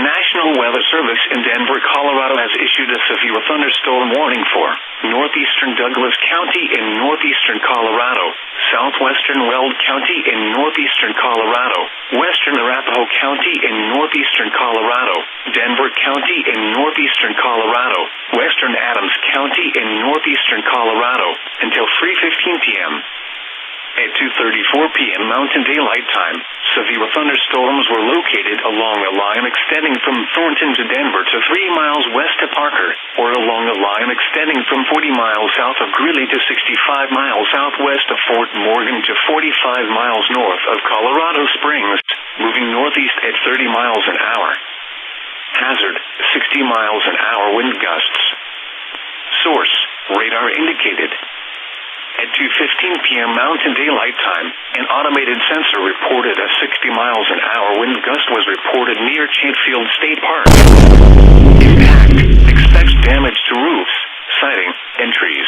National Weather Service in Denver, Colorado has issued a severe thunderstorm warning for northeastern Douglas County in northeastern Colorado, southwestern Weld County in northeastern Colorado, western Arapahoe County in northeastern Colorado, Denver County in northeastern Colorado, western Adams County in northeastern Colorado, until 3:15 p.m. At 2:34 p.m. Mountain Daylight Time, severe thunderstorms were located along a line extending from Thornton to Denver to 3 miles west of Parker, or along a line extending from 40 miles south of Greeley to 65 miles southwest of Fort Morgan to 45 miles north of Colorado Springs, moving northeast at 30 miles an hour. Hazard, 60 miles an hour wind gusts. Source, radar indicated. At 2:15 p.m. Mountain Daylight Time, an automated sensor reported a 60 miles an hour wind gust was reported near Chatfield State Park. Impact. Expects damage to roofs, siding, and trees.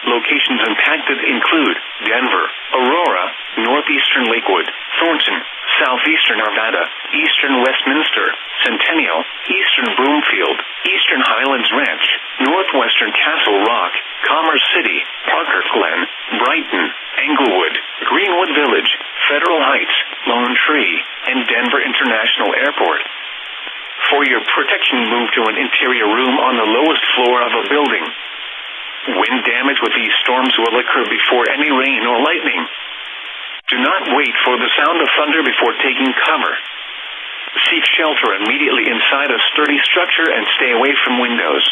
Locations impacted include Denver, Aurora, northeastern Lakewood, Thornton, southeastern Arvada, eastern Westminster, Centennial, eastern Broomfield, eastern Highlands Ranch, northwestern Castle Rock, Commerce City, Parker Glen, Brighton, Englewood, Greenwood Village, Federal Heights, Lone Tree, and Denver International Airport. For your protection, move to an interior room on the lowest floor of a building. Wind damage with these storms will occur before any rain or lightning. Do not wait for the sound of thunder before taking cover. Seek shelter immediately inside a sturdy structure and stay away from windows.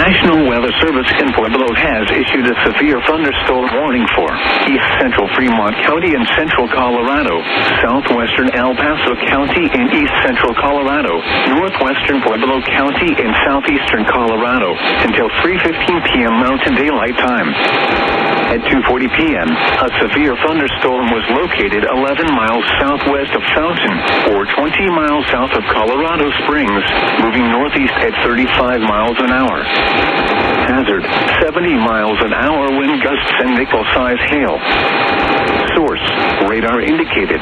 National Weather Service in Pueblo has issued a severe thunderstorm warning for east central Fremont County in central Colorado, southwestern El Paso County in east central Colorado, northwestern Pueblo County in southeastern Colorado, until 3:15 p.m. Mountain Daylight Time. At 2:40 p.m., a severe thunderstorm was located 11 miles southwest of Fountain, or 20 miles south of Colorado Springs, moving northeast at 35 miles an hour. Hazard, 70 miles an hour wind gusts and nickel-size hail. Source, radar indicated.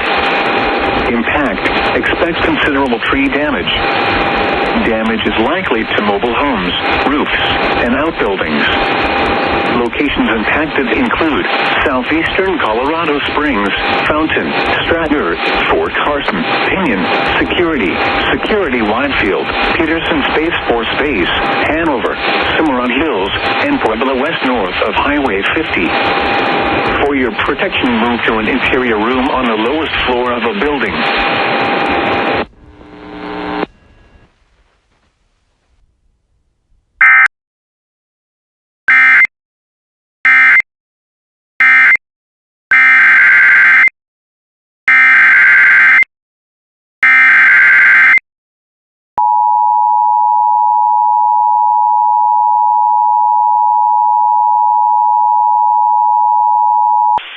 Impact, expects considerable tree damage. Damage is likely to mobile homes, roofs, and outbuildings. Locations impacted include southeastern Colorado Springs, Fountain, Stratford, Fort Carson, Pinion, Security Widefield, Peterson Space Force Base, Hanover, Cimarron Hills, and Pueblo west north of Highway 50. For your protection, move to an interior room on the lowest floor of a building.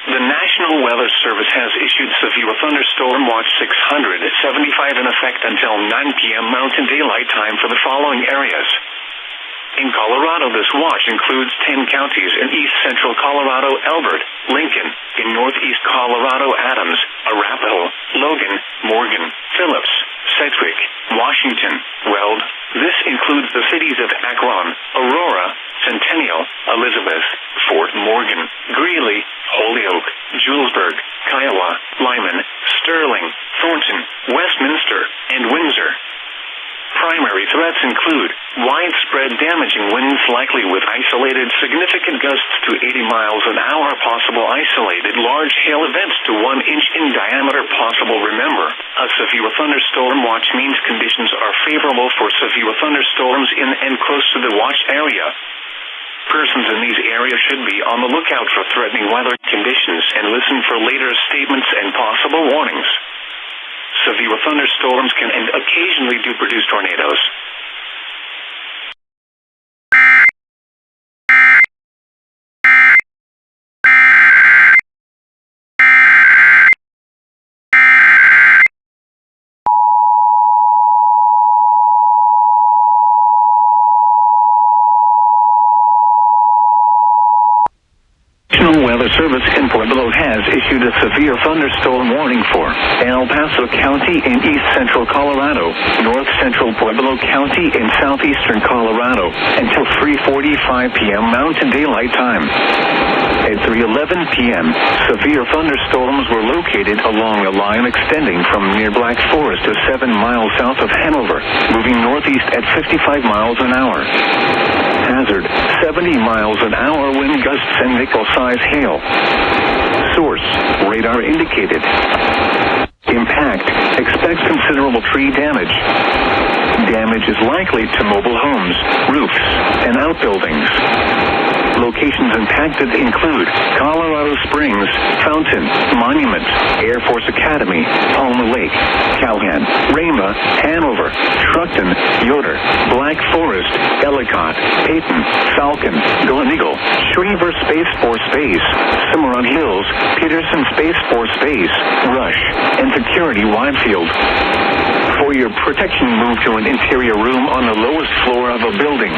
The National Weather Service has issued severe thunderstorm watch 675 in effect until 9 p.m. Mountain Daylight Time for the following areas. In Colorado, this watch includes 10 counties in east central Colorado: Elbert, Lincoln; in northeast Colorado, Adams, Arapahoe, Logan, Morgan, Phillips, Sedgwick, Washington, Weld. This includes the cities of Akron, Aurora, Centennial, Elizabeth, Fort Morgan, Greeley, Holyoke, Julesburg, Kiowa, Lyman, Sterling, Thornton, Westminster, and Windsor. Primary threats include widespread damaging winds likely with isolated significant gusts to 80 miles an hour, possible isolated large hail events to 1 inch in diameter possible. Remember, a severe thunderstorm watch means conditions are favorable for severe thunderstorms in and close to the watch area. Persons in these areas should be on the lookout for threatening weather conditions and listen for later statements and possible warnings. Severe thunderstorms can and occasionally do produce tornadoes. Pueblo has issued a severe thunderstorm warning for El Paso County in east central Colorado, north central Pueblo County in southeastern Colorado until 3:45 p.m. Mountain Daylight Time. At 3:11 p.m., severe thunderstorms were located along a line extending from near Black Forest to 7 miles south of Hanover, moving northeast at 55 miles an hour. Hazard, 70 miles an hour wind gusts and nickel-size hail. Source, radar indicated. Impact, expect considerable tree damage. Damage is likely to mobile homes, roofs, and outbuildings. Locations impacted include Colorado Springs, Fountain, Monument, Air Force Academy, Palmer Lake, Calhan, Rama, Hanover, Truckton, Yoder, Black Forest, Ellicott, Peyton, Falcon, Glen Eagle, Schriever Space Force Base, Cimarron Hills, Peterson Space Force Base, Rush, and Security Widefield. For your protection, move to an interior room on the lowest floor of a building.